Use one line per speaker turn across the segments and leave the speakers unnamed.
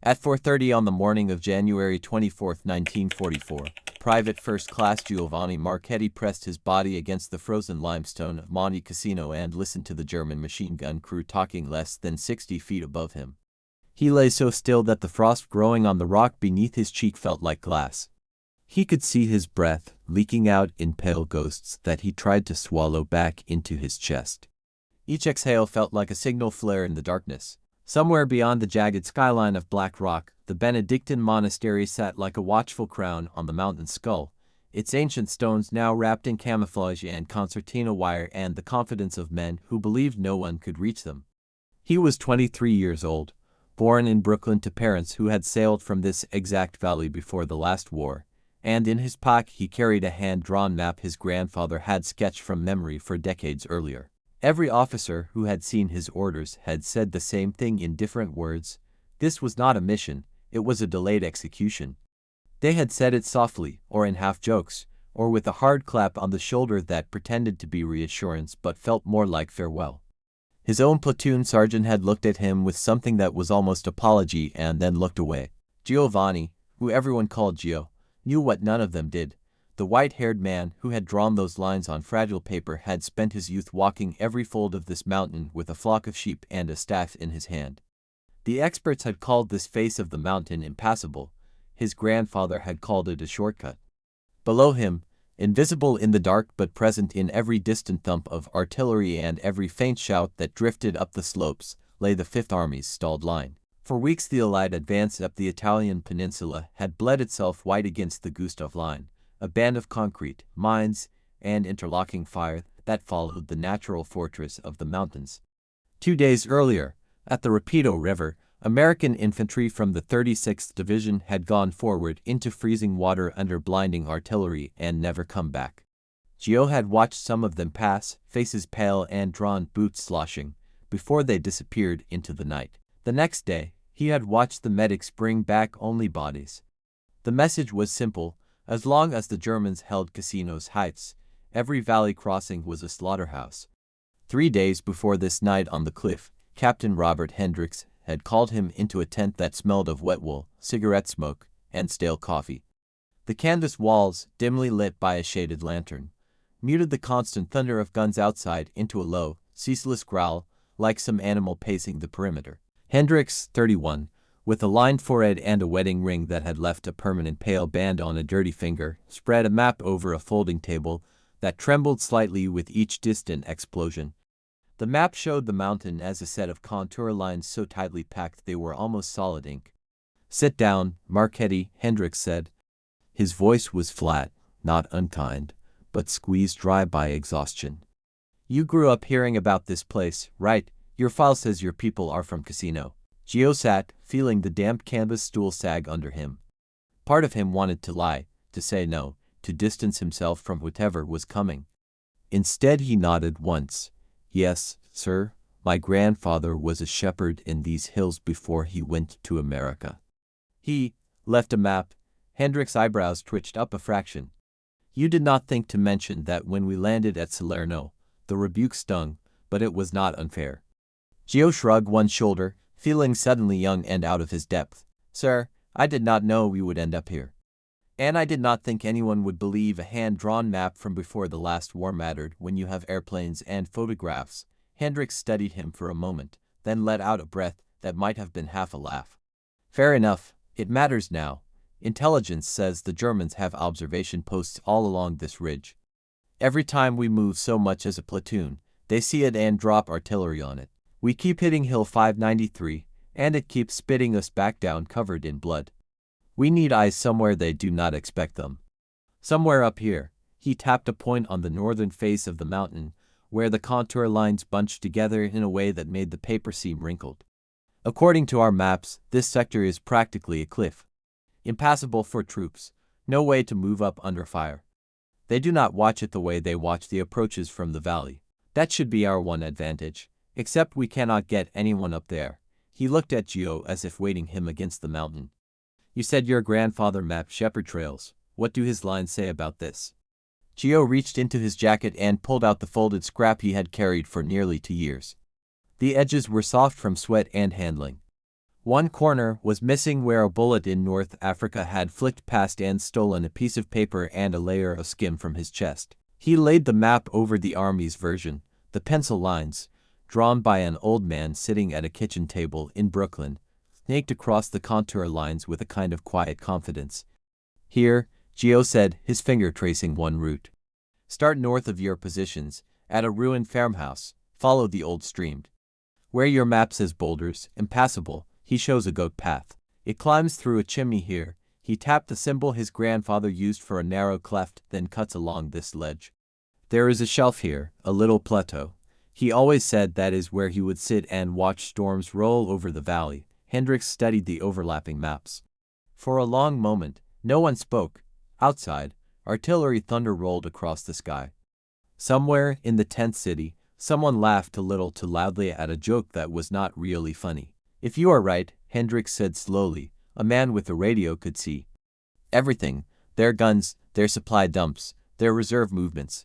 At 4:30 on the morning of January 24, 1944, Private First Class Giovanni Marchetti pressed his body against the frozen limestone of Monte Cassino and listened to the German machine gun crew talking less than 60 feet above him. He lay so still that the frost growing on the rock beneath his cheek felt like glass. He could see his breath leaking out in pale ghosts that he tried to swallow back into his chest. Each exhale felt like a signal flare in the darkness. Somewhere beyond the jagged skyline of black rock, the Benedictine monastery sat like a watchful crown on the mountain skull, its ancient stones now wrapped in camouflage and concertina wire and the confidence of men who believed no one could reach them. He was 23 years old, born in Brooklyn to parents who had sailed from this exact valley before the last war, and in his pocket he carried a hand-drawn map his grandfather had sketched from memory for decades earlier. Every officer who had seen his orders had said the same thing in different words. This was not a mission, it was a delayed execution. They had said it softly, or in half-jokes, or with a hard clap on the shoulder that pretended to be reassurance but felt more like farewell. His own platoon sergeant had looked at him with something that was almost apology and then looked away. Giovanni, who everyone called Gio, knew what none of them did. The white-haired man who had drawn those lines on fragile paper had spent his youth walking every fold of this mountain with a flock of sheep and a staff in his hand. The experts had called this face of the mountain impassable. His grandfather had called it a shortcut. Below him, invisible in the dark but present in every distant thump of artillery and every faint shout that drifted up the slopes, lay the Fifth Army's stalled line. For weeks the Allied advance up the Italian peninsula had bled itself white against the Gustav Line, a band of concrete, mines, and interlocking fire that followed the natural fortress of the mountains. 2 days earlier, at the Rapido River, American infantry from the 36th Division had gone forward into freezing water under blinding artillery and never come back. Gio had watched some of them pass, faces pale and drawn, boots sloshing, before they disappeared into the night. The next day, he had watched the medics bring back only bodies. The message was simple. As long as the Germans held Cassino's heights, every valley crossing was a slaughterhouse. 3 days before this night on the cliff, Captain Robert Hendricks had called him into a tent that smelled of wet wool, cigarette smoke, and stale coffee. The canvas walls, dimly lit by a shaded lantern, muted the constant thunder of guns outside into a low, ceaseless growl, like some animal pacing the perimeter. Hendricks, 31, with a lined forehead and a wedding ring that had left a permanent pale band on a dirty finger, spread a map over a folding table that trembled slightly with each distant explosion. The map showed the mountain as a set of contour lines so tightly packed they were almost solid ink. "Sit down, Marchetti," Hendricks said. His voice was flat, not unkind, but squeezed dry by exhaustion. "You grew up hearing about this place, right? Your file says your people are from Cassino." Gio sat, feeling the damp canvas stool sag under him. Part of him wanted to lie, to say no, to distance himself from whatever was coming. Instead he nodded once. "Yes, sir, my grandfather was a shepherd in these hills before he went to America. He left a map." Hendricks' eyebrows twitched up a fraction. "You did not think to mention that when we landed at Salerno." The rebuke stung, but it was not unfair. Gio shrugged one shoulder, feeling suddenly young and out of his depth. "Sir, I did not know we would end up here. And I did not think anyone would believe a hand-drawn map from before the last war mattered when you have airplanes and photographs." Hendricks studied him for a moment, then let out a breath that might have been half a laugh. "Fair enough, it matters now. Intelligence says the Germans have observation posts all along this ridge. Every time we move so much as a platoon, they see it and drop artillery on it. We keep hitting Hill 593, and it keeps spitting us back down covered in blood. We need eyes somewhere they do not expect them. Somewhere up here." He tapped a point on the northern face of the mountain, where the contour lines bunched together in a way that made the paper seem wrinkled. "According to our maps, this sector is practically a cliff. Impassable for troops, no way to move up under fire. They do not watch it the way they watch the approaches from the valley. That should be our one advantage. Except we cannot get anyone up there." He looked at Gio as if weighting him against the mountain. "You said your grandfather mapped shepherd trails. What do his lines say about this?" Gio reached into his jacket and pulled out the folded scrap he had carried for nearly 2 years. The edges were soft from sweat and handling. One corner was missing where a bullet in North Africa had flicked past and stolen a piece of paper and a layer of skin from his chest. He laid the map over the army's version, the pencil lines, drawn by an old man sitting at a kitchen table in Brooklyn, snaked across the contour lines with a kind of quiet confidence. Here, Gio said, his finger tracing one route. Start north of your positions, at a ruined farmhouse, follow the old stream. Where your map says boulders, impassable, he shows a goat path. It climbs through a chimney here. He tapped the symbol his grandfather used for a narrow cleft, then cuts along this ledge. There is a shelf here, a little plateau. He always said that is where he would sit and watch storms roll over the valley. Hendricks studied the overlapping maps. For a long moment, no one spoke. Outside, artillery thunder rolled across the sky. Somewhere in the tent city, someone laughed a little too loudly at a joke that was not really funny. If you are right, Hendricks said slowly, a man with a radio could see everything, their guns, their supply dumps, their reserve movements.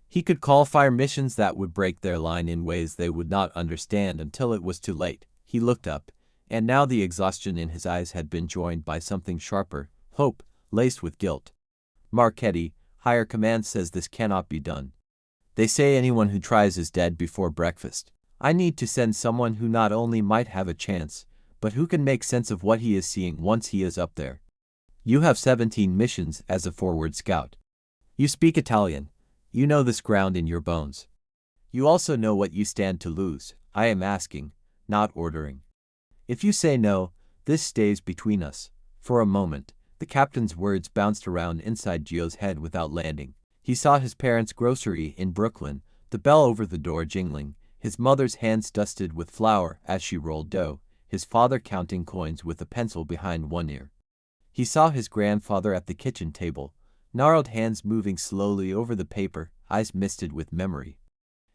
He could call fire missions that would break their line in ways they would not understand until it was too late. He looked up, and now the exhaustion in his eyes had been joined by something sharper, hope, laced with guilt. Marchetti, higher command says this cannot be done. They say anyone who tries is dead before breakfast. I need to send someone who not only might have a chance, but who can make sense of what he is seeing once he is up there. You have 17 missions as a forward scout. You speak Italian. You know this ground in your bones. You also know what you stand to lose. I am asking, not ordering. If you say no, this stays between us. For a moment, the captain's words bounced around inside Gio's head without landing. He saw his parents' grocery in Brooklyn, the bell over the door jingling, his mother's hands dusted with flour as she rolled dough, his father counting coins with a pencil behind one ear. He saw his grandfather at the kitchen table, gnarled hands moving slowly over the paper, eyes misted with memory.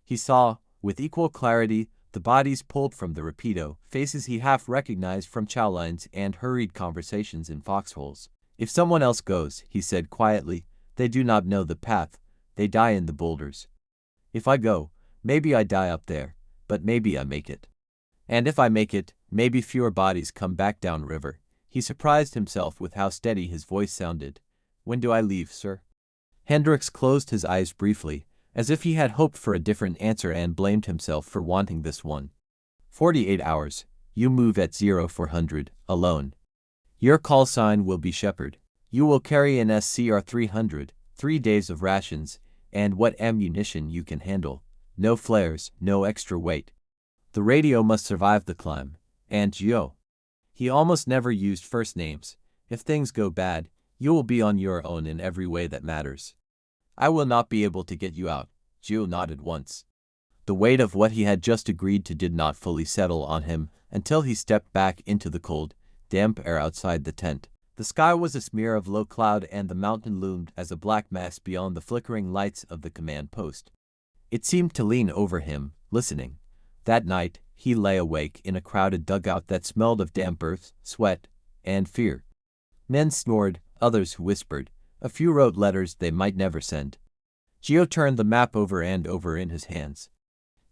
He saw, with equal clarity, the bodies pulled from the rapido, faces he half recognized from chow lines and hurried conversations in foxholes. If someone else goes, he said quietly, they do not know the path, they die in the boulders. If I go, maybe I die up there, but maybe I make it. And if I make it, maybe fewer bodies come back down river. He surprised himself with how steady his voice sounded. When do I leave, sir? Hendricks closed his eyes briefly, as if he had hoped for a different answer and blamed himself for wanting this one. 48 hours. You move at 0400, alone. Your call sign will be Shepherd. You will carry an SCR 300, 3 days of rations, and what ammunition you can handle. No flares, no extra weight. The radio must survive the climb. And Gio. He almost never used first names. If things go bad, you will be on your own in every way that matters. I will not be able to get you out. Gio nodded once. The weight of what he had just agreed to did not fully settle on him until he stepped back into the cold, damp air outside the tent. The sky was a smear of low cloud and the mountain loomed as a black mass beyond the flickering lights of the command post. It seemed to lean over him, listening. That night, he lay awake in a crowded dugout that smelled of damp earth, sweat, and fear. Men snored, others whispered. A few wrote letters they might never send. Gio turned the map over and over in his hands.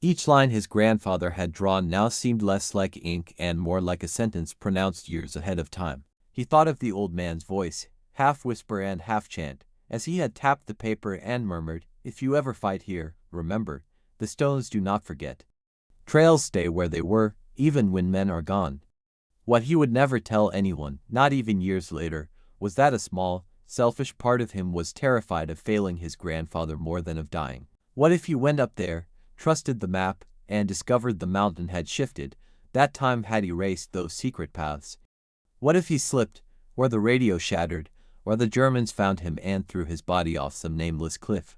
Each line his grandfather had drawn now seemed less like ink and more like a sentence pronounced years ahead of time. He thought of the old man's voice, half whisper and half chant, as he had tapped the paper and murmured, if you ever fight here, remember, the stones do not forget. Trails stay where they were, even when men are gone. What he would never tell anyone, not even years later, was that a small, selfish part of him was terrified of failing his grandfather more than of dying. What if he went up there, trusted the map, and discovered the mountain had shifted, that time had erased those secret paths? What if he slipped, or the radio shattered, or the Germans found him and threw his body off some nameless cliff?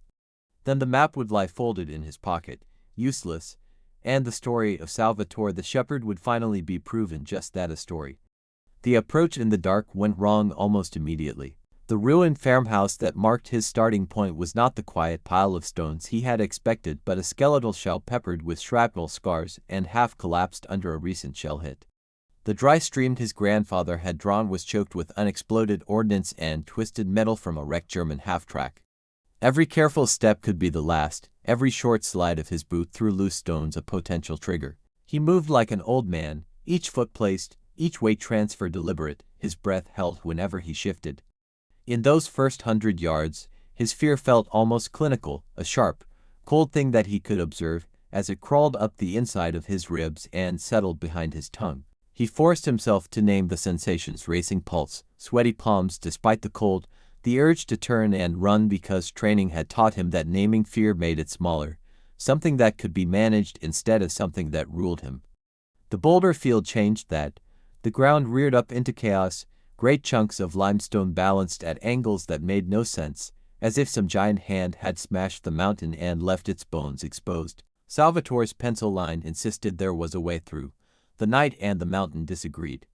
Then the map would lie folded in his pocket, useless, and the story of Salvatore the Shepherd would finally be proven just that, a story. The approach in the dark went wrong almost immediately. The ruined farmhouse that marked his starting point was not the quiet pile of stones he had expected, but a skeletal shell peppered with shrapnel scars and half collapsed under a recent shell hit. The dry stream his grandfather had drawn was choked with unexploded ordnance and twisted metal from a wrecked German half-track. Every careful step could be the last, every short slide of his boot through loose stones a potential trigger. He moved like an old man, each foot placed, Each weight transfer deliberate, his breath held whenever he shifted. In those first 100 yards, his fear felt almost clinical, a sharp, cold thing that he could observe as it crawled up the inside of his ribs and settled behind his tongue. He forced himself to name the sensations: racing pulse, sweaty palms despite the cold, the urge to turn and run because training had taught him that naming fear made it smaller, something that could be managed instead of something that ruled him. The boulder field changed that. The ground reared up into chaos, great chunks of limestone balanced at angles that made no sense, as if some giant hand had smashed the mountain and left its bones exposed. Salvatore's pencil line insisted there was a way through. The night and the mountain disagreed.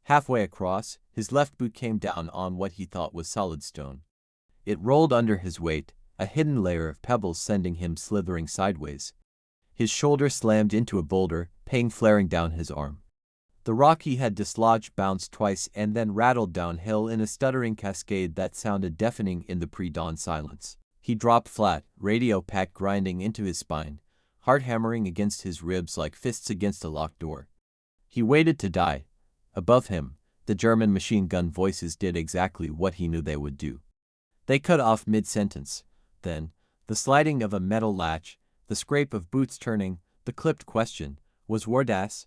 Halfway across, his left boot came down on what he thought was solid stone. It rolled under his weight, a hidden layer of pebbles sending him slithering sideways. His shoulder slammed into a boulder, pain flaring down his arm. The rock he had dislodged bounced twice and then rattled downhill in a stuttering cascade that sounded deafening in the pre-dawn silence. He dropped flat, radio pack grinding into his spine, heart hammering against his ribs like fists against a locked door. He waited to die. Above him, the German machine gun voices did exactly what he knew they would do. They cut off mid-sentence. Then, the sliding of a metal latch, the scrape of boots turning, the clipped question, was war das?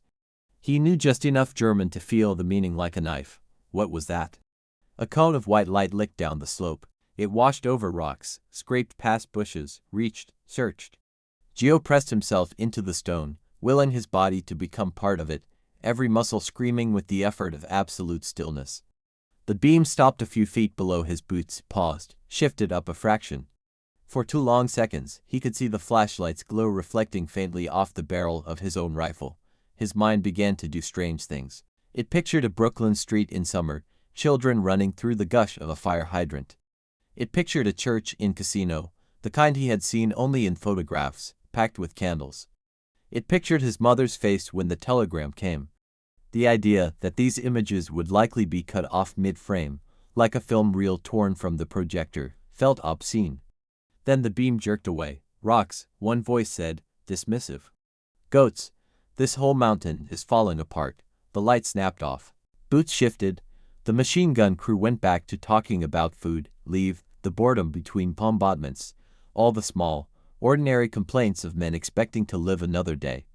He knew just enough German to feel the meaning like a knife. What was that? A cone of white light licked down the slope. It washed over rocks, scraped past bushes, reached, searched. Gio pressed himself into the stone, willing his body to become part of it, every muscle screaming with the effort of absolute stillness. The beam stopped a few feet below his boots, paused, shifted up a fraction. For 2 long seconds, he could see the flashlight's glow reflecting faintly off the barrel of his own rifle. His mind began to do strange things. It pictured a Brooklyn street in summer, children running through the gush of a fire hydrant. It pictured a church in Cassino, the kind he had seen only in photographs, packed with candles. It pictured his mother's face when the telegram came. The idea that these images would likely be cut off mid-frame, like a film reel torn from the projector, felt obscene. Then the beam jerked away. Rocks, one voice said, dismissive. Goats. This whole mountain is falling apart. The light snapped off. Boots shifted. The machine gun crew went back to talking about food, leave, the boredom between bombardments, all the small, ordinary complaints of men expecting to live another day.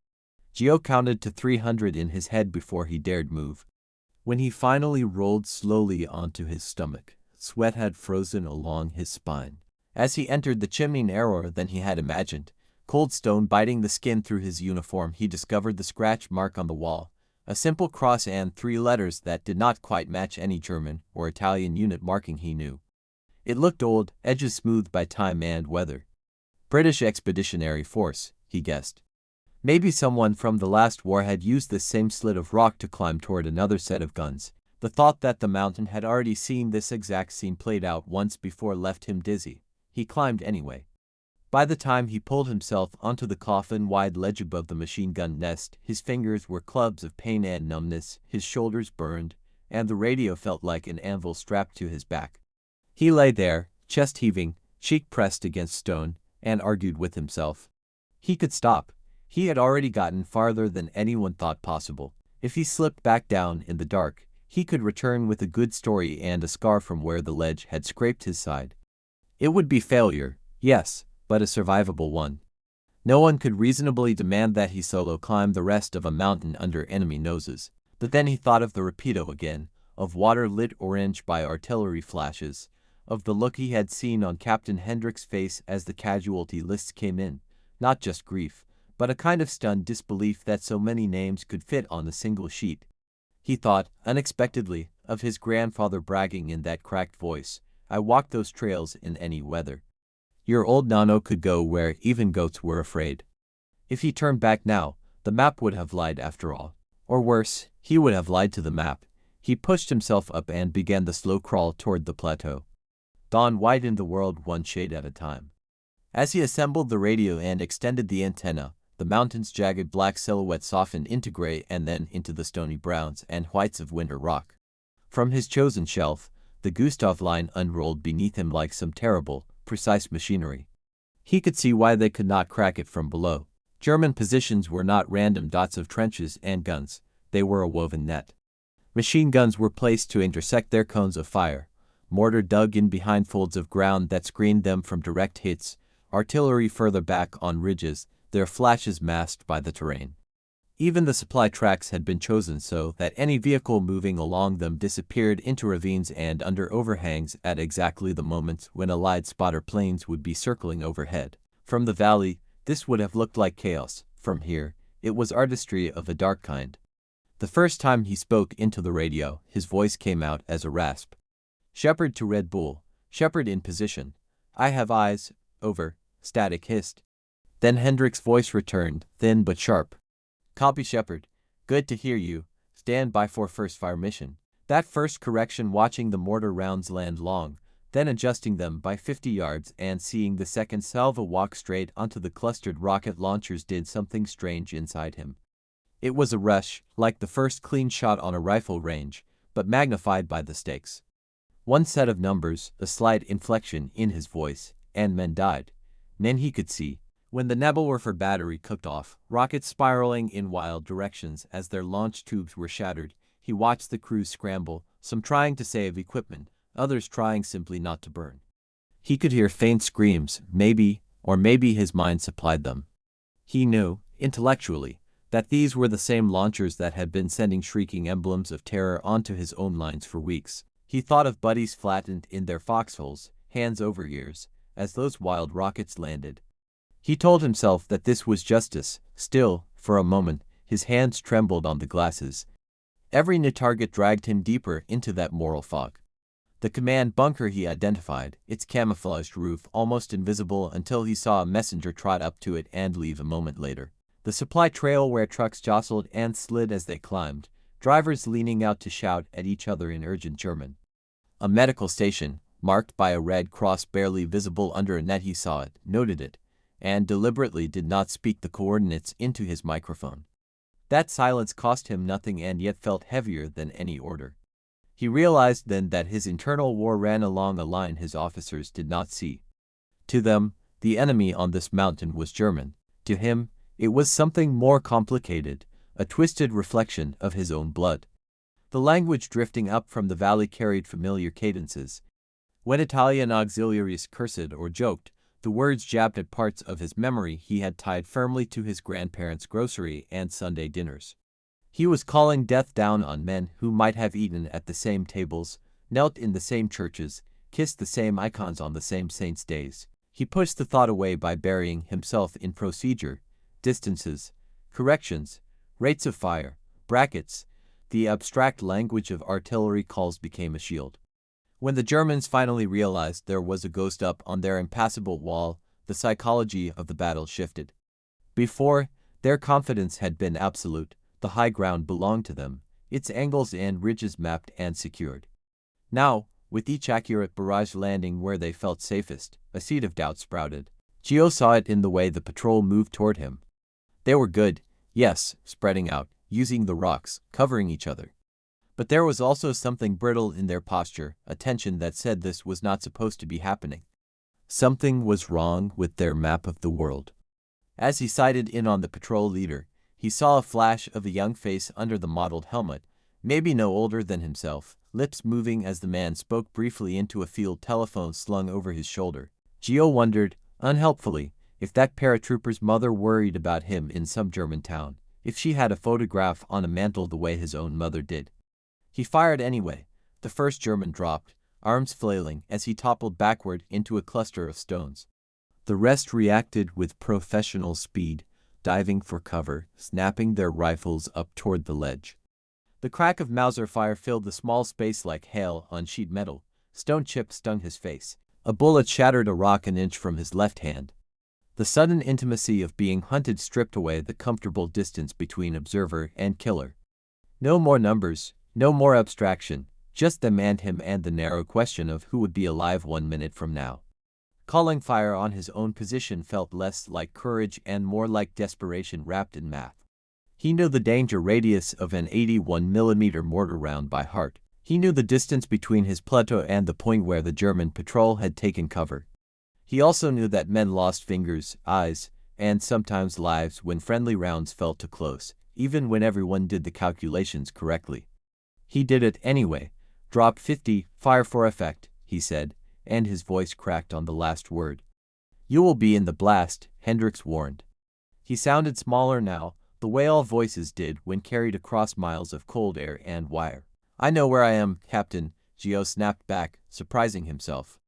Gio counted to 300 in his head before he dared move. When he finally rolled slowly onto his stomach, sweat had frozen along his spine. As he entered the chimney narrower than he had imagined, cold stone biting the skin through his uniform, he discovered the scratch mark on the wall, a simple cross and 3 letters that did not quite match any German or Italian unit marking he knew. It looked old, edges smoothed by time and weather. British Expeditionary Force, he guessed. Maybe someone from the last war had used this same slit of rock to climb toward another set of guns. The thought that the mountain had already seen this exact scene played out once before left him dizzy. He climbed anyway. By the time he pulled himself onto the coffin-wide ledge above the machine gun nest, his fingers were clubs of pain and numbness, his shoulders burned, and the radio felt like an anvil strapped to his back. He lay there, chest heaving, cheek pressed against stone, and argued with himself. He could stop. He had already gotten farther than anyone thought possible. If he slipped back down in the dark, he could return with a good story and a scar from where the ledge had scraped his side. It would be failure, yes, but a survivable one. No one could reasonably demand that he solo climb the rest of a mountain under enemy noses. But then he thought of the Rapido again, of water lit orange by artillery flashes, of the look he had seen on Captain Hendrick's face as the casualty lists came in, not just grief, but a kind of stunned disbelief that so many names could fit on a single sheet. He thought, unexpectedly, of his grandfather bragging in that cracked voice, "I walked those trails in any weather." Your old Nano could go where even goats were afraid. If he turned back now, the map would have lied after all. Or worse, he would have lied to the map. He pushed himself up and began the slow crawl toward the plateau. Dawn widened the world one shade at a time. As he assembled the radio and extended the antenna, the mountain's jagged black silhouette softened into gray and then into the stony browns and whites of winter rock. From his chosen shelf, the Gustav line unrolled beneath him like some terrible, precise machinery. He could see why they could not crack it from below. German positions were not random dots of trenches and guns, they were a woven net. Machine guns were placed to intersect their cones of fire. Mortar dug in behind folds of ground that screened them from direct hits, artillery further back on ridges, their flashes masked by the terrain. Even the supply tracks had been chosen so that any vehicle moving along them disappeared into ravines and under overhangs at exactly the moment when Allied spotter planes would be circling overhead. From the valley, this would have looked like chaos. From here, it was artistry of a dark kind. The first time he spoke into the radio, his voice came out as a rasp. Shepard to Red Bull. Shepard in position. I have eyes. Over. Static hissed. Then Hendrick's voice returned, thin but sharp. Copy, Shepard. Good to hear you. Stand by for first fire mission. That first correction, watching the mortar rounds land long, then adjusting them by 50 yards and seeing the second salvo walk straight onto the clustered rocket launchers did something strange inside him. It was a rush, like the first clean shot on a rifle range, but magnified by the stakes. One set of numbers, a slight inflection in his voice, and men died. Men he could see. When the Nebelwerfer battery cooked off, rockets spiraling in wild directions as their launch tubes were shattered, he watched the crews scramble, some trying to save equipment, others trying simply not to burn. He could hear faint screams, maybe his mind supplied them. He knew, intellectually, that these were the same launchers that had been sending shrieking emblems of terror onto his own lines for weeks. He thought of buddies flattened in their foxholes, hands over ears, as those wild rockets landed. He told himself that this was justice. Still, for a moment, his hands trembled on the glasses. Every new target dragged him deeper into that moral fog. The command bunker he identified, its camouflaged roof almost invisible until he saw a messenger trot up to it and leave a moment later. The supply trail where trucks jostled and slid as they climbed, drivers leaning out to shout at each other in urgent German. A medical station, marked by a red cross barely visible under a net. He saw it, noted it, and deliberately did not speak the coordinates into his microphone. That silence cost him nothing and yet felt heavier than any order. He realized then that his internal war ran along a line his officers did not see. To them, the enemy on this mountain was German. To him, it was something more complicated, a twisted reflection of his own blood. The language drifting up from the valley carried familiar cadences. When Italian auxiliaries cursed or joked, the words jabbed at parts of his memory he had tied firmly to his grandparents' grocery and Sunday dinners. He was calling death down on men who might have eaten at the same tables, knelt in the same churches, kissed the same icons on the same saints' days. He pushed the thought away by burying himself in procedure, distances, corrections, rates of fire, brackets. The abstract language of artillery calls became a shield. When the Germans finally realized there was a ghost up on their impassable wall, the psychology of the battle shifted. Before, their confidence had been absolute. The high ground belonged to them, its angles and ridges mapped and secured. Now, with each accurate barrage landing where they felt safest, a seed of doubt sprouted. Gio saw it in the way the patrol moved toward him. They were good, yes, spreading out, using the rocks, covering each other. But there was also something brittle in their posture, a tension that said this was not supposed to be happening. Something was wrong with their map of the world. As he sighted in on the patrol leader, he saw a flash of a young face under the mottled helmet, maybe no older than himself, lips moving as the man spoke briefly into a field telephone slung over his shoulder. Gio wondered, unhelpfully, if that paratrooper's mother worried about him in some German town, if she had a photograph on a mantle the way his own mother did. He fired anyway. The first German dropped, arms flailing as he toppled backward into a cluster of stones. The rest reacted with professional speed, diving for cover, snapping their rifles up toward the ledge. The crack of Mauser fire filled the small space like hail on sheet metal. Stone chips stung his face. A bullet shattered a rock an inch from his left hand. The sudden intimacy of being hunted stripped away the comfortable distance between observer and killer. No more numbers, no more abstraction, just them and him and the narrow question of who would be alive 1 minute from now. Calling fire on his own position felt less like courage and more like desperation wrapped in math. He knew the danger radius of an 81mm mortar round by heart. He knew the distance between his plateau and the point where the German patrol had taken cover. He also knew that men lost fingers, eyes, and sometimes lives when friendly rounds felt too close, even when everyone did the calculations correctly. He did it anyway. Drop 50, fire for effect, he said, and his voice cracked on the last word. You will be in the blast, Hendricks warned. He sounded smaller now, the way all voices did when carried across miles of cold air and wire. I know where I am, Captain, Gio snapped back, surprising himself.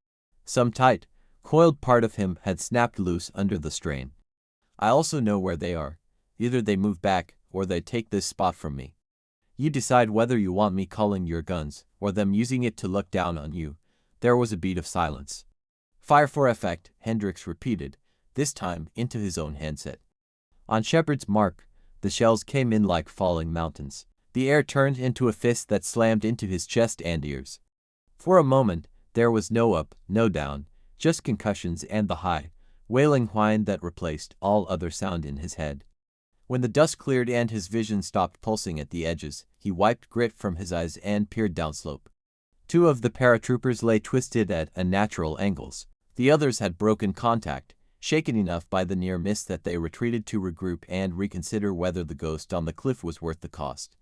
Some tight, coiled part of him had snapped loose under the strain. I also know where they are. Either they move back, or they take this spot from me. You decide whether you want me calling your guns, or them using it to look down on you. There was a beat of silence. Fire for effect, Hendricks repeated, this time into his own handset. On Shepard's mark, the shells came in like falling mountains. The air turned into a fist that slammed into his chest and ears. For a moment, there was no up, no down, just concussions and the high, wailing whine that replaced all other sound in his head. When the dust cleared and his vision stopped pulsing at the edges, he wiped grit from his eyes and peered downslope. Two of the paratroopers lay twisted at unnatural angles. The others had broken contact, shaken enough by the near miss that they retreated to regroup and reconsider whether the ghost on the cliff was worth the cost.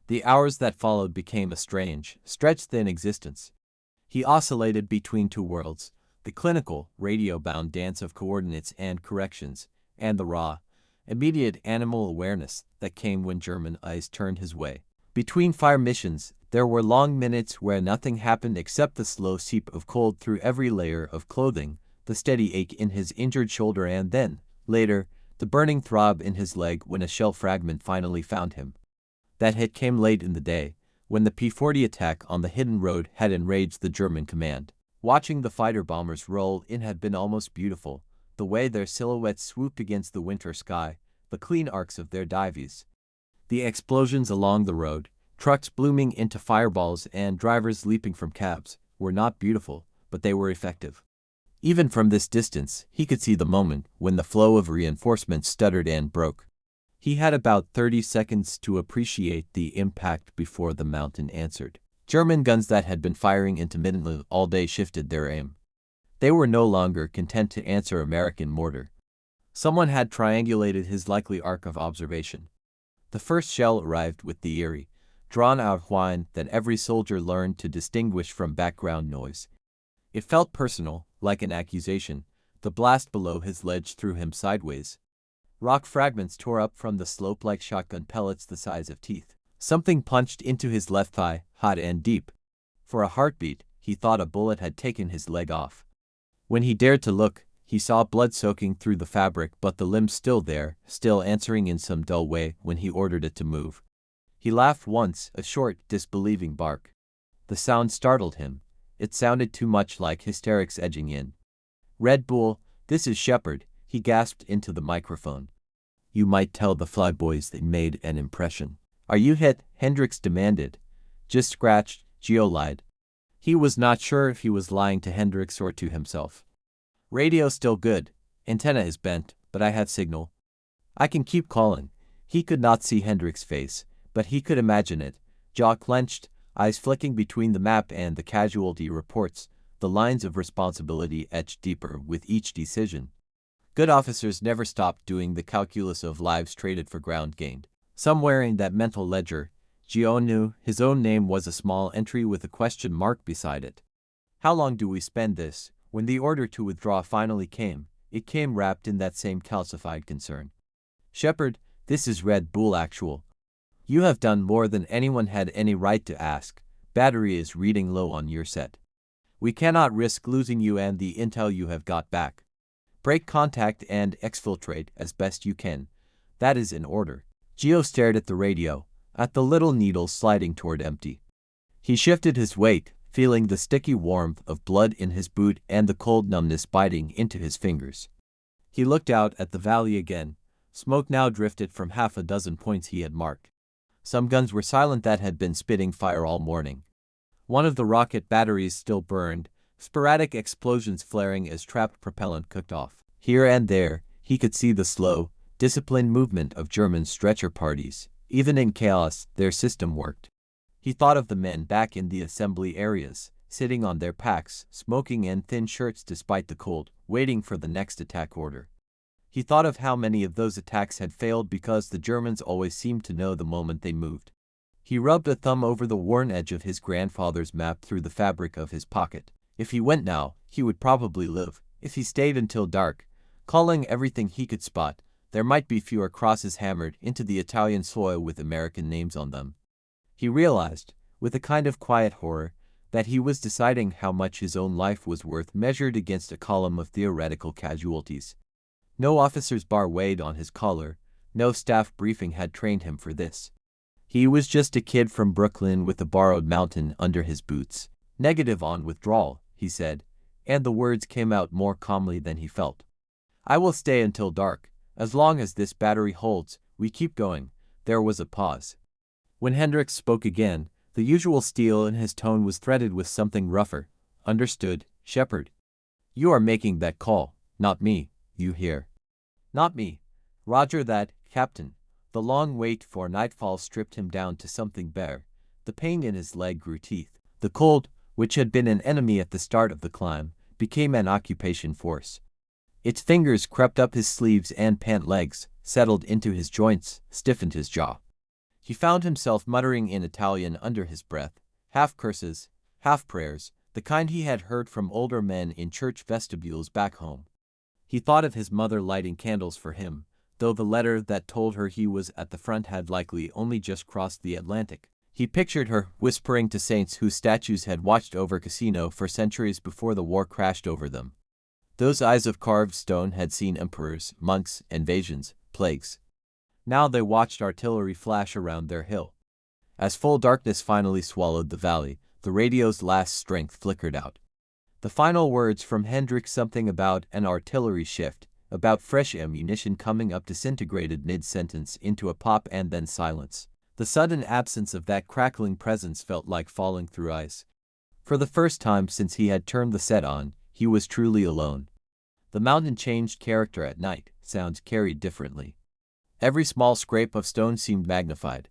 The hours that followed became a strange, stretched-thin existence. He oscillated between two worlds, the clinical, radio-bound dance of coordinates and corrections, and the raw, immediate animal awareness that came when German eyes turned his way. Between fire missions, there were long minutes where nothing happened except the slow seep of cold through every layer of clothing, the steady ache in his injured shoulder and then, later, the burning throb in his leg when a shell fragment finally found him. That hit came late in the day, when the P-40 attack on the hidden road had enraged the German command. Watching the fighter-bombers roll in had been almost beautiful, the way their silhouettes swooped against the winter sky, the clean arcs of their dives. The explosions along the road, trucks blooming into fireballs and drivers leaping from cabs, were not beautiful, but they were effective. Even from this distance, he could see the moment when the flow of reinforcements stuttered and broke. He had about 30 seconds to appreciate the impact before the mountain answered. German guns that had been firing intermittently all day shifted their aim. They were no longer content to answer American mortar. Someone had triangulated his likely arc of observation. The first shell arrived with the eerie, drawn-out whine that every soldier learned to distinguish from background noise. It felt personal, like an accusation. The blast below his ledge threw him sideways. Rock fragments tore up from the slope like shotgun pellets the size of teeth. Something punched into his left thigh, hot and deep. For a heartbeat, he thought a bullet had taken his leg off. When he dared to look, he saw blood soaking through the fabric, but the limb still there, still answering in some dull way when he ordered it to move. He laughed once, a short, disbelieving bark. The sound startled him. It sounded too much like hysterics edging in. Red Bull, this is Shepard, he gasped into the microphone. You might tell the flyboys they made an impression. Are you hit? Hendricks demanded. Just scratched, Gio lied. He was not sure if he was lying to Hendricks or to himself. Radio still good. Antenna is bent, but I have signal. I can keep calling. He could not see Hendricks' face, but he could imagine it. Jaw clenched, eyes flicking between the map and the casualty reports, the lines of responsibility etched deeper with each decision. Good officers never stopped doing the calculus of lives traded for ground gained. Somewhere in that mental ledger, Gio knew his own name was a small entry with a question mark beside it. How long do we spend this? When the order to withdraw finally came, it came wrapped in that same calcified concern. Shepard, this is Red Bull Actual. You have done more than anyone had any right to ask. Battery is reading low on your set. We cannot risk losing you and the intel you have got back. Break contact and exfiltrate as best you can. That is in order. Gio stared at the radio, at the little needle sliding toward empty. He shifted his weight, feeling the sticky warmth of blood in his boot and the cold numbness biting into his fingers. He looked out at the valley again. Smoke now drifted from half a dozen points he had marked. Some guns were silent that had been spitting fire all morning. One of the rocket batteries still burned, sporadic explosions flaring as trapped propellant cooked off. Here and there, he could see the slow, disciplined movement of German stretcher parties. Even in chaos, their system worked. He thought of the men back in the assembly areas, sitting on their packs, smoking in thin shirts despite the cold, waiting for the next attack order. He thought of how many of those attacks had failed because the Germans always seemed to know the moment they moved. He rubbed a thumb over the worn edge of his grandfather's map through the fabric of his pocket. If he went now, he would probably live. If he stayed until dark, calling everything he could spot, there might be fewer crosses hammered into the Italian soil with American names on them. He realized, with a kind of quiet horror, that he was deciding how much his own life was worth measured against a column of theoretical casualties. No officer's bar weighed on his collar, no staff briefing had trained him for this. He was just a kid from Brooklyn with a borrowed mountain under his boots. Negative on withdrawal, he said, and the words came out more calmly than he felt. I will stay until dark. As long as this battery holds, we keep going. There was a pause. When Hendricks spoke again, the usual steel in his tone was threaded with something rougher. Understood, Shepard. You are making that call, not me, you hear. Not me. Roger that, Captain. The long wait for nightfall stripped him down to something bare. The pain in his leg grew teeth. The cold, which had been an enemy at the start of the climb, became an occupation force. Its fingers crept up his sleeves and pant legs, settled into his joints, stiffened his jaw. He found himself muttering in Italian under his breath, half curses, half prayers, the kind he had heard from older men in church vestibules back home. He thought of his mother lighting candles for him, though the letter that told her he was at the front had likely only just crossed the Atlantic. He pictured her whispering to saints whose statues had watched over Cassino for centuries before the war crashed over them. Those eyes of carved stone had seen emperors, monks, invasions, plagues. Now they watched artillery flash around their hill. As full darkness finally swallowed the valley, the radio's last strength flickered out. The final words from Hendricks, something about an artillery shift, about fresh ammunition coming up, disintegrated mid-sentence into a pop and then silence. The sudden absence of that crackling presence felt like falling through ice. For the first time since he had turned the set on, he was truly alone. The mountain changed character at night, sounds carried differently. Every small scrape of stone seemed magnified.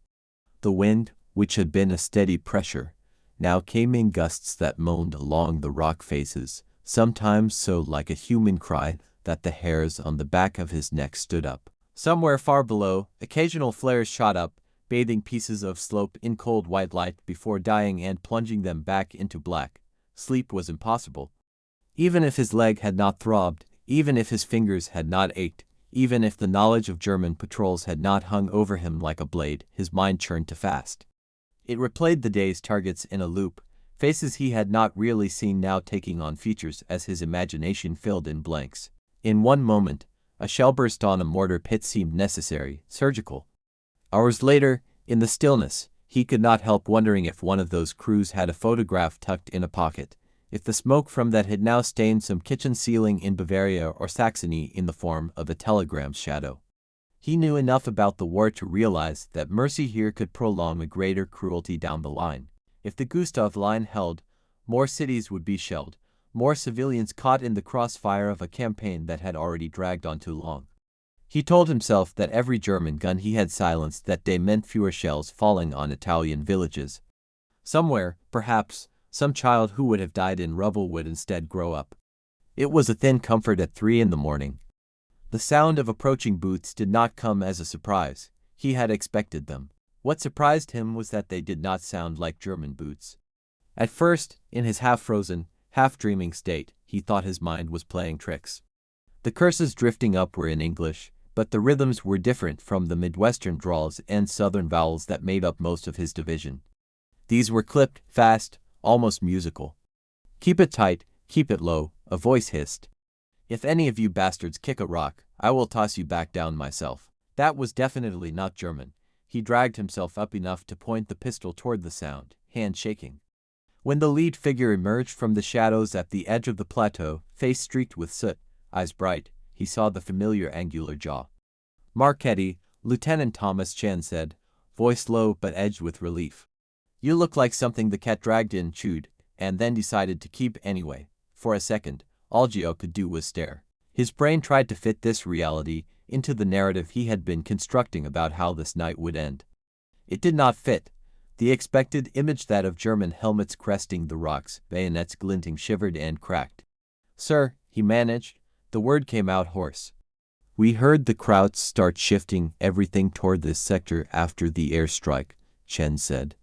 The wind, which had been a steady pressure, now came in gusts that moaned along the rock faces, sometimes so like a human cry that the hairs on the back of his neck stood up. Somewhere far below, occasional flares shot up, bathing pieces of slope in cold white light before dying and plunging them back into black. Sleep was impossible. Even if his leg had not throbbed, even if his fingers had not ached, even if the knowledge of German patrols had not hung over him like a blade, his mind churned to fast. It replayed the day's targets in a loop, faces he had not really seen now taking on features as his imagination filled in blanks. In one moment, a shell burst on a mortar pit seemed necessary, surgical. Hours later, in the stillness, he could not help wondering if one of those crews had a photograph tucked in a pocket, if the smoke from that had now stained some kitchen ceiling in Bavaria or Saxony in the form of a telegram's shadow. He knew enough about the war to realize that mercy here could prolong a greater cruelty down the line. If the Gustav line held, more cities would be shelled, more civilians caught in the crossfire of a campaign that had already dragged on too long. He told himself that every German gun he had silenced that day meant fewer shells falling on Italian villages. Somewhere, perhaps, some child who would have died in rubble would instead grow up. It was a thin comfort at 3 a.m. The sound of approaching boots did not come as a surprise. He had expected them. What surprised him was that they did not sound like German boots. At first, in his half-frozen, half-dreaming state, he thought his mind was playing tricks. The curses drifting up were in English, but the rhythms were different from the Midwestern drawls and Southern vowels that made up most of his division. These were clipped, fast, almost musical. "Keep it tight, keep it low," a voice hissed. "If any of you bastards kick a rock, I will toss you back down myself." That was definitely not German. He dragged himself up enough to point the pistol toward the sound, hand shaking. When the lead figure emerged from the shadows at the edge of the plateau, face streaked with soot, eyes bright, he saw the familiar angular jaw. "Marchetti," Lieutenant Thomas Chen said, voice low but edged with relief. "You look like something the cat dragged in, chewed, and then decided to keep anyway." For a second, all Gio could do was stare. His brain tried to fit this reality into the narrative he had been constructing about how this night would end. It did not fit. The expected image, that of German helmets cresting the rocks, bayonets glinting, shivered and cracked. "Sir," he managed. The word came out hoarse. "We heard the Krauts start shifting everything toward this sector after the airstrike. Chen said.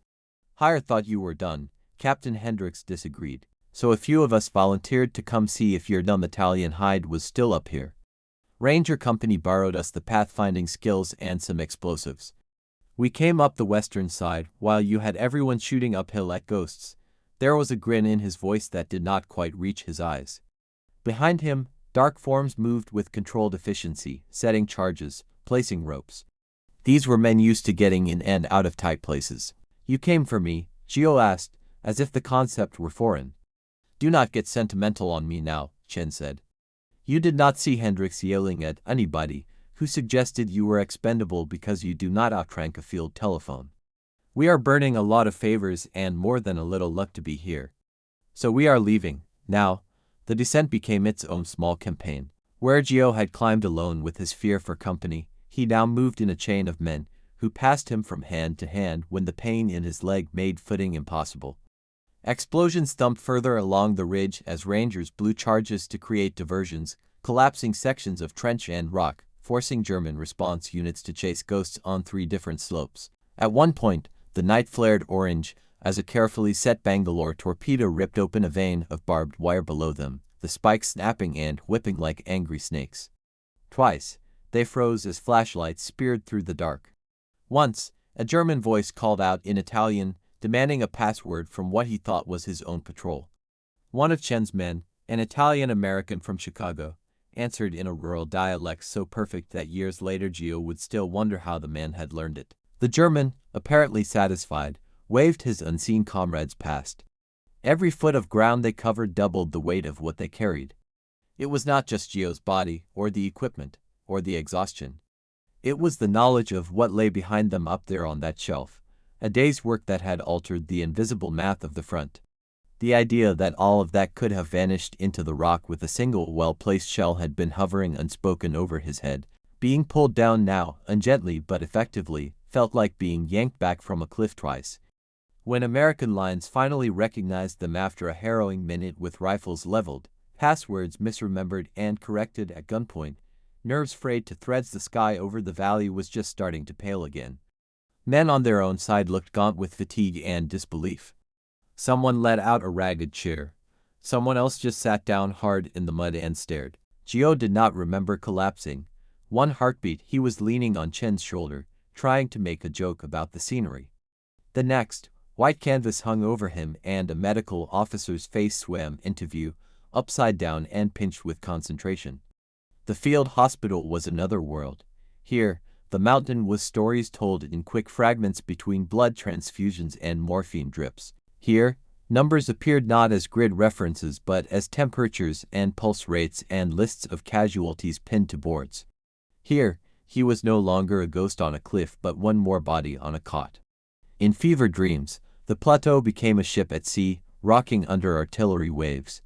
Hire thought you were done. Captain Hendricks disagreed. So a few of us volunteered to come see if your dumb Italian hide was still up here. Ranger Company borrowed us the pathfinding skills and some explosives. We came up the western side while you had everyone shooting uphill like ghosts. There was a grin in his voice that did not quite reach his eyes. Behind him, dark forms moved with controlled efficiency, setting charges, placing ropes. These were men used to getting in and out of tight places. You came for me, Gio asked, as if the concept were foreign. Do not get sentimental on me now, Chen said. You did not see Hendricks yelling at anybody who suggested you were expendable because you do not outrank a field telephone. We are burning a lot of favors and more than a little luck to be here. So we are leaving. Now, the descent became its own small campaign. Where Gio had climbed alone with his fear for company, he now moved in a chain of men who passed him from hand to hand when the pain in his leg made footing impossible. Explosions thumped further along the ridge as Rangers blew charges to create diversions, collapsing sections of trench and rock, forcing German response units to chase ghosts on 3 different slopes. At one point, the night flared orange as a carefully set Bangalore torpedo ripped open a vein of barbed wire below them, the spikes snapping and whipping like angry snakes. Twice, they froze as flashlights speared through the dark. Once, a German voice called out in Italian, demanding a password from what he thought was his own patrol. One of Chen's men, an Italian-American from Chicago, answered in a rural dialect so perfect that years later Gio would still wonder how the man had learned it. The German, apparently satisfied, waved his unseen comrades past. Every foot of ground they covered doubled the weight of what they carried. It was not just Gio's body, or the equipment, or the exhaustion. It was the knowledge of what lay behind them up there on that shelf, a day's work that had altered the invisible math of the front. The idea that all of that could have vanished into the rock with a single well-placed shell had been hovering unspoken over his head. Being pulled down now, ungently but effectively, felt like being yanked back from a cliff twice. When American lines finally recognized them after a harrowing minute with rifles leveled, passwords misremembered and corrected at gunpoint, nerves frayed to threads, the sky over the valley was just starting to pale again. Men on their own side looked gaunt with fatigue and disbelief. Someone let out a ragged cheer. Someone else just sat down hard in the mud and stared. Gio did not remember collapsing. One heartbeat, he was leaning on Chen's shoulder, trying to make a joke about the scenery. The next, white canvas hung over him and a medical officer's face swam into view, upside down and pinched with concentration. The field hospital was another world. Here, the mountain was stories told in quick fragments between blood transfusions and morphine drips. Here, numbers appeared not as grid references but as temperatures and pulse rates and lists of casualties pinned to boards. Here, he was no longer a ghost on a cliff but one more body on a cot. In fever dreams, the plateau became a ship at sea, rocking under artillery waves.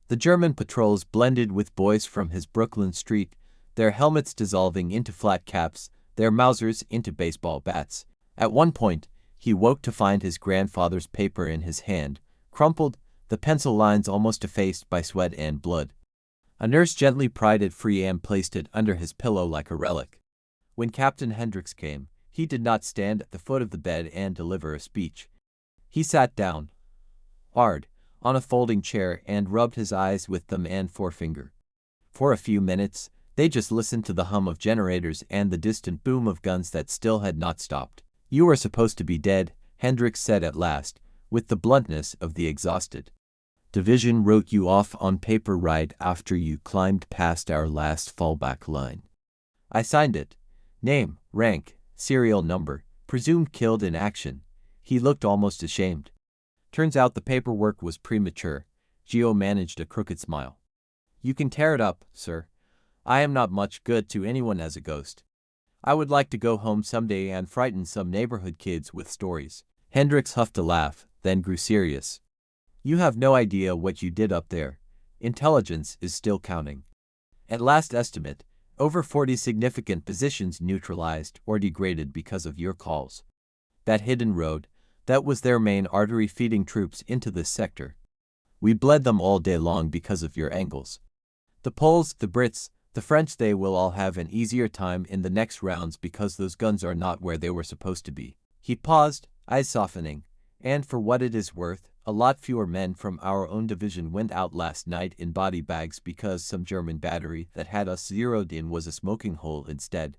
The German patrols blended with boys from his Brooklyn street, their helmets dissolving into flat caps, their Mausers into baseball bats. At one point, he woke to find his grandfather's paper in his hand, crumpled, the pencil lines almost effaced by sweat and blood. A nurse gently pried it free and placed it under his pillow like a relic. When Captain Hendricks came, he did not stand at the foot of the bed and deliver a speech. He sat down, hard, on a folding chair and rubbed his eyes with thumb and forefinger. For a few minutes, they just listened to the hum of generators and the distant boom of guns that still had not stopped. You were supposed to be dead, Hendricks said at last, with the bluntness of the exhausted. Division wrote you off on paper right after you climbed past our last fallback line. I signed it. Name, rank, serial number, presumed killed in action. He looked almost ashamed. Turns out the paperwork was premature. Gio managed a crooked smile. You can tear it up, sir. I am not much good to anyone as a ghost. I would like to go home someday and frighten some neighborhood kids with stories. Hendricks huffed a laugh, then grew serious. You have no idea what you did up there. Intelligence is still counting. At last estimate, over 40 significant positions neutralized or degraded because of your calls. That hidden road, that was their main artery feeding troops into this sector. We bled them all day long because of your angles. The Poles, the Brits, the French, they will all have an easier time in the next rounds because those guns are not where they were supposed to be. He paused. eyes softening. And for what it is worth, a lot fewer men from our own division went out last night in body bags because some German battery that had us zeroed in was a smoking hole instead.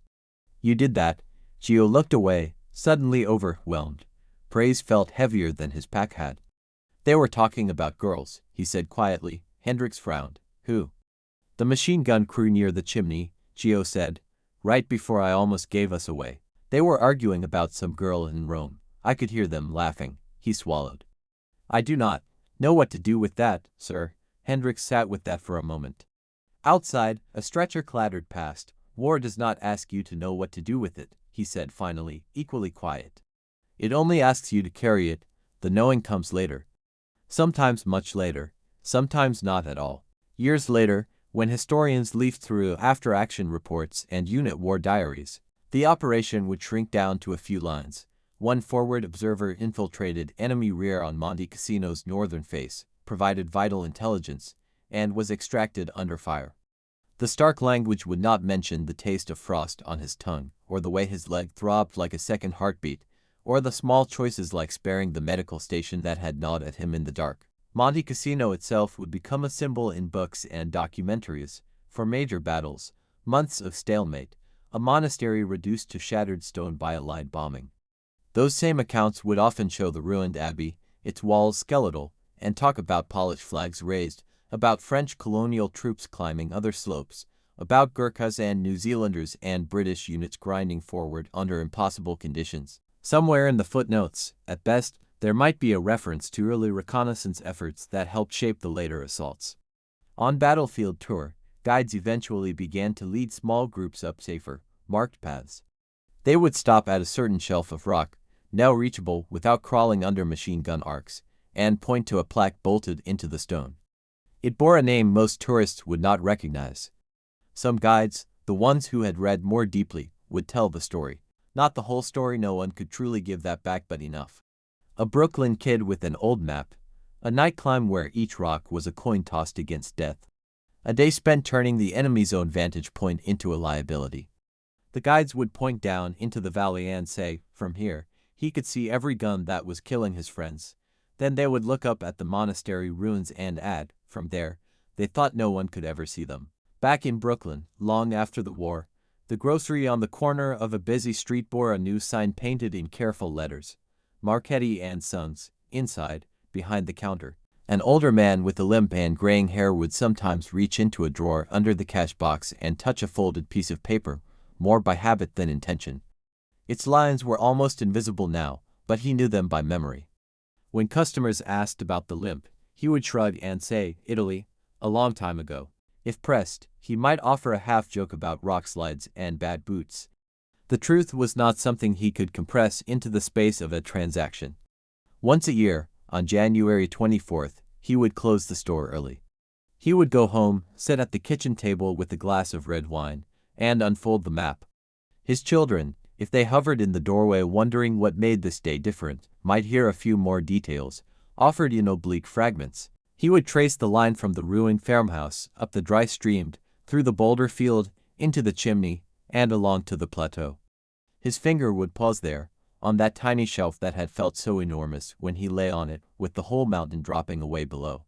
You did that? Gio looked away, suddenly overwhelmed. Praise felt heavier than his pack had. They were talking about girls, he said quietly. Hendricks frowned. Who? The machine gun crew near the chimney, Gio said, right before I almost gave us away. They were arguing about some girl in Rome. I could hear them laughing. He swallowed. I do not know what to do with that, sir. Hendricks sat with that for a moment. Outside, a stretcher clattered past. War does not ask you to know what to do with it, he said finally, equally quiet. It only asks you to carry it. The knowing comes later. Sometimes much later, sometimes not at all. Years later, when historians leafed through after-action reports and unit war diaries, the operation would shrink down to a few lines. One forward observer infiltrated enemy rear on Monte Cassino's northern face, provided vital intelligence, and was extracted under fire. The stark language would not mention the taste of frost on his tongue, or the way his leg throbbed like a second heartbeat, or the small choices like sparing the medical station that had gnawed at him in the dark. Monte Cassino itself would become a symbol in books and documentaries, for major battles, months of stalemate, a monastery reduced to shattered stone by Allied bombing. Those same accounts would often show the ruined abbey, its walls skeletal, and talk about polished flags raised, about French colonial troops climbing other slopes, about Gurkhas and New Zealanders and British units grinding forward under impossible conditions. Somewhere in the footnotes, at best, there might be a reference to early reconnaissance efforts that helped shape the later assaults. On battlefield tour, guides eventually began to lead small groups up safer, marked paths. They would stop at a certain shelf of rock, now reachable without crawling under machine gun arcs, and point to a plaque bolted into the stone. It bore a name most tourists would not recognize. Some guides, the ones who had read more deeply, would tell the story. Not the whole story, no one could truly give that back, but enough. A Brooklyn kid with an old map, a night climb where each rock was a coin tossed against death, a day spent turning the enemy's own vantage point into a liability. The guides would point down into the valley and say, from here, he could see every gun that was killing his friends. Then they would look up at the monastery ruins and add, from there, they thought no one could ever see them. Back in Brooklyn, long after the war, the grocery on the corner of a busy street bore a new sign painted in careful letters. Marchetti and Sons. Inside, behind the counter, an older man with a limp and graying hair would sometimes reach into a drawer under the cash box and touch a folded piece of paper, more by habit than intention. Its lines were almost invisible now, but he knew them by memory. When customers asked about the limp, he would shrug and say, Italy, a long time ago. If pressed, he might offer a half-joke about rock slides and bad boots. The truth was not something he could compress into the space of a transaction. Once a year, on January 24th, he would close the store early. He would go home, sit at the kitchen table with a glass of red wine, and unfold the map. His children, if they hovered in the doorway wondering what made this day different, might hear a few more details, offered in oblique fragments. He would trace the line from the ruined farmhouse, up the dry stream, through the boulder field, into the chimney, and along to the plateau. His finger would pause there, on that tiny shelf that had felt so enormous when he lay on it, with the whole mountain dropping away below.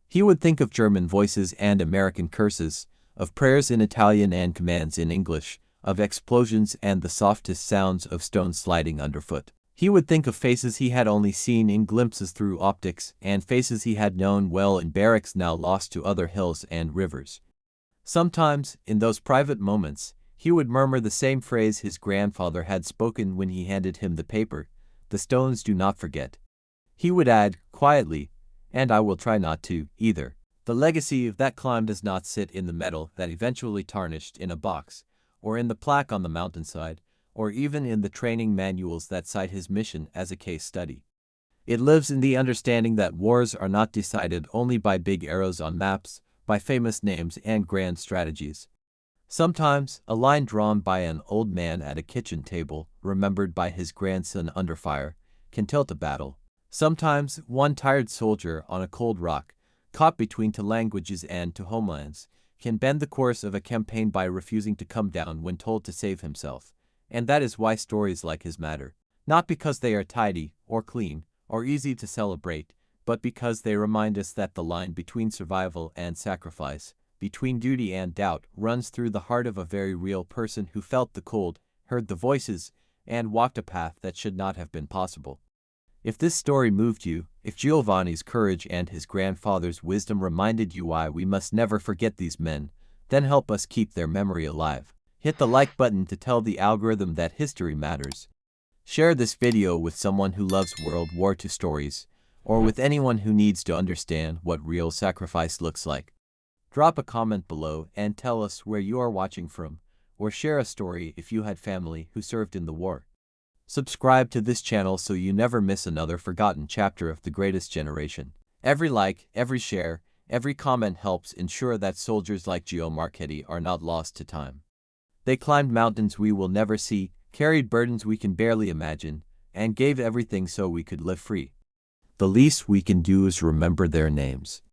He would think of German voices and American curses, of prayers in Italian and commands in English, of explosions and the softest sounds of stones sliding underfoot. He would think of faces he had only seen in glimpses through optics, and faces he had known well in barracks now lost to other hills and rivers. Sometimes, in those private moments, he would murmur the same phrase his grandfather had spoken when he handed him the paper, "The stones do not forget." He would add, quietly, and I will try not to, either. The legacy of that climb does not sit in the metal that eventually tarnished in a box, or in the plaque on the mountainside, or even in the training manuals that cite his mission as a case study. It lives in the understanding that wars are not decided only by big arrows on maps, by famous names and grand strategies. Sometimes, a line drawn by an old man at a kitchen table, remembered by his grandson under fire, can tilt a battle. Sometimes, one tired soldier on a cold rock, caught between two languages and two homelands, can bend the course of a campaign by refusing to come down when told to save himself. And that is why stories like his matter. Not because they are tidy, or clean, or easy to celebrate, but because they remind us that the line between survival and sacrifice, between duty and doubt, runs through the heart of a very real person who felt the cold, heard the voices, and walked a path that should not have been possible. If this story moved you, if Giovanni's courage and his grandfather's wisdom reminded you why we must never forget these men, then help us keep their memory alive. Hit the like button to tell the algorithm that history matters. Share this video with someone who loves World War II stories, or with anyone who needs to understand what real sacrifice looks like. Drop a comment below and tell us where you are watching from, or share a story if you had family who served in the war. Subscribe to this channel so you never miss another forgotten chapter of the greatest generation. Every like, every share, every comment helps ensure that soldiers like Gio Marchetti are not lost to time. They climbed mountains we will never see, carried burdens we can barely imagine, and gave everything so we could live free. The least we can do is remember their names.